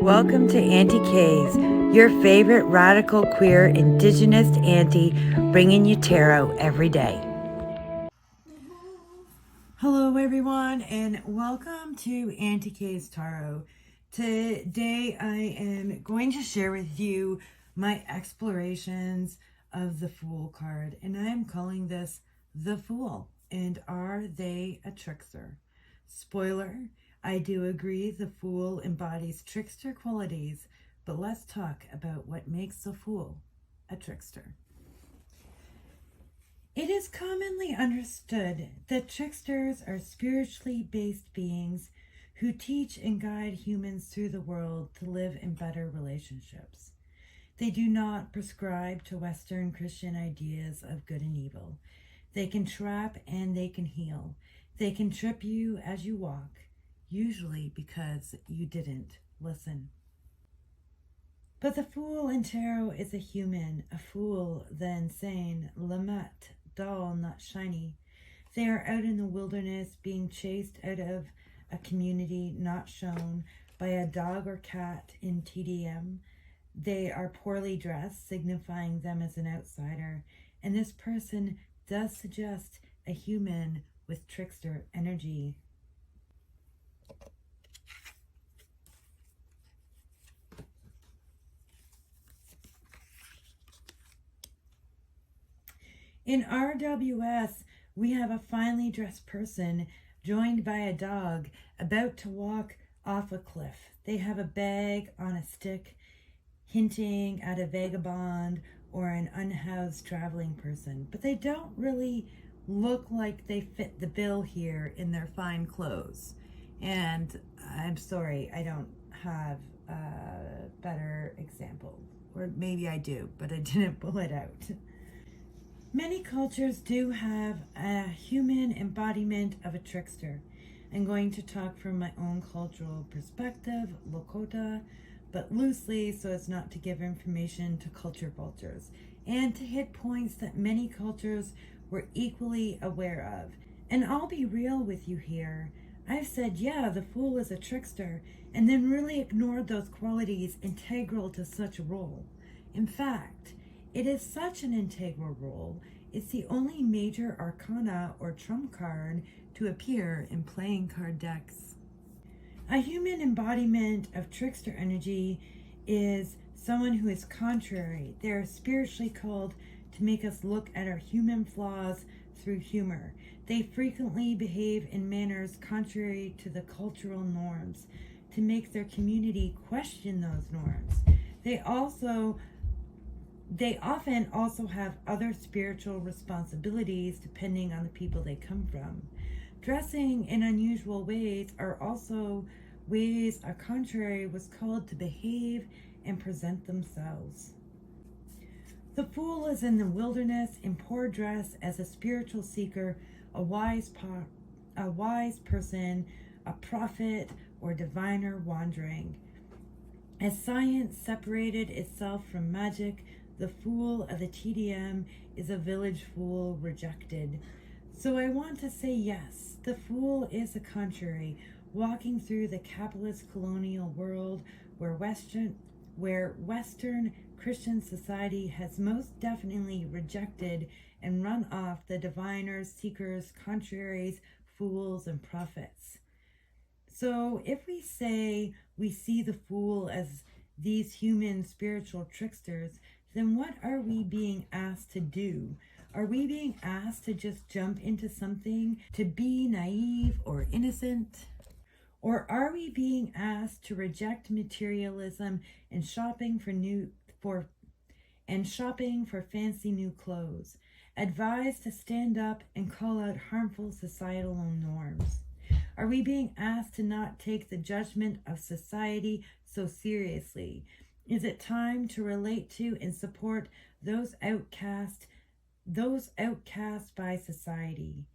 Welcome to Auntie K's, your favorite radical queer indigenous auntie, bringing you tarot every day. Hello everyone and welcome to Auntie K's Tarot. Today I am going to share with you my explorations of the Fool card, and I am calling this the Fool. And are they a trickster? Spoiler, I do agree the Fool embodies trickster qualities, but let's talk about what makes the Fool a trickster. It is commonly understood that tricksters are spiritually based beings who teach and guide humans through the world to live in better relationships. They do not prescribe to Western Christian ideas of good and evil. They can trap and they can heal. They can trip you as you walk, usually because you didn't listen. But the Fool in tarot is a human, a fool, the insane, lamet, dull, not shiny. They are out in the wilderness being chased out of a community not shown by a dog or cat in TDM. They are poorly dressed, signifying them as an outsider, and this person does suggest a human with trickster energy. In RWS, we have a finely dressed person joined by a dog about to walk off a cliff. They have a bag on a stick, hinting at a vagabond or an unhoused traveling person, but they don't really look like they fit the bill here in their fine clothes. And I'm sorry, I don't have a better example, or maybe I do, but I didn't pull it out. Many cultures do have a human embodiment of a trickster. I'm going to talk from my own cultural perspective, Lakota, but loosely so as not to give information to culture vultures, and to hit points that many cultures were equally aware of. And I'll be real with you here. I've said, yeah, the Fool is a trickster, and then really ignored those qualities integral to such a role. In fact, it is such an integral role, it's the only major arcana or trump card to appear in playing card decks. A human embodiment of trickster energy is someone who is contrary. They are spiritually called to make us look at our human flaws through humor. They frequently behave in manners contrary to the cultural norms, to make their community question those norms. They often also have other spiritual responsibilities depending on the people they come from. Dressing in unusual ways are also ways a contrary was called to behave and present themselves. The Fool is in the wilderness in poor dress as a spiritual seeker, a wise person, a prophet, or diviner wandering. As science separated itself from magic, the Fool of the TDM is a village fool rejected. So I want to say yes, the Fool is a contrary, walking through the capitalist colonial world where Western Christian society has most definitely rejected and run off the diviners, seekers, contraries, fools, and prophets. So if we say we see the Fool as these human spiritual tricksters, then what are we being asked to do? Are we being asked to just jump into something, to be naive or innocent? Or are we being asked to reject materialism and shopping for fancy new clothes, advised to stand up and call out harmful societal norms? Are we being asked to not take the judgment of society so seriously? Is it time to relate to and support those outcast by society?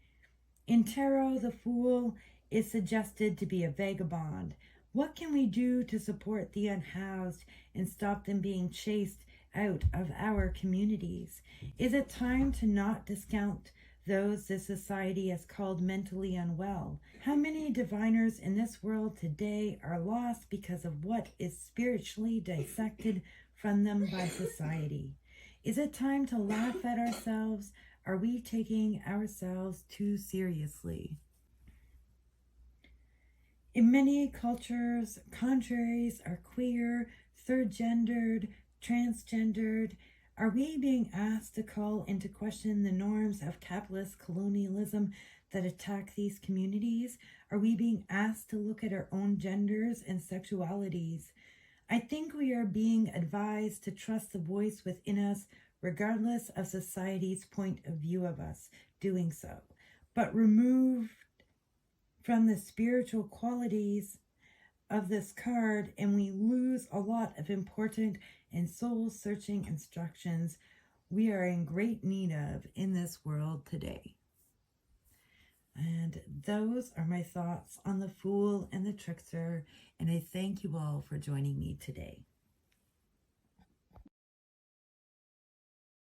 In tarot, the Fool is suggested to be a vagabond. What can we do to support the unhoused and stop them being chased out of our communities? Is it time to not discount those this society has called mentally unwell. How many diviners in this world today are lost because of what is spiritually dissected from them by society? Is it time to laugh at ourselves? Are we taking ourselves too seriously? In many cultures, contraries are queer, third-gendered, transgendered. Are we being asked to call into question the norms of capitalist colonialism that attack these communities? Are we being asked to look at our own genders and sexualities? I think we are being advised to trust the voice within us, regardless of society's point of view of us doing so, but remove from the spiritual qualities of this card, and we lose a lot of important and soul-searching instructions we are in great need of in this world today. And those are my thoughts on the Fool and the Trickster, and I thank you all for joining me today.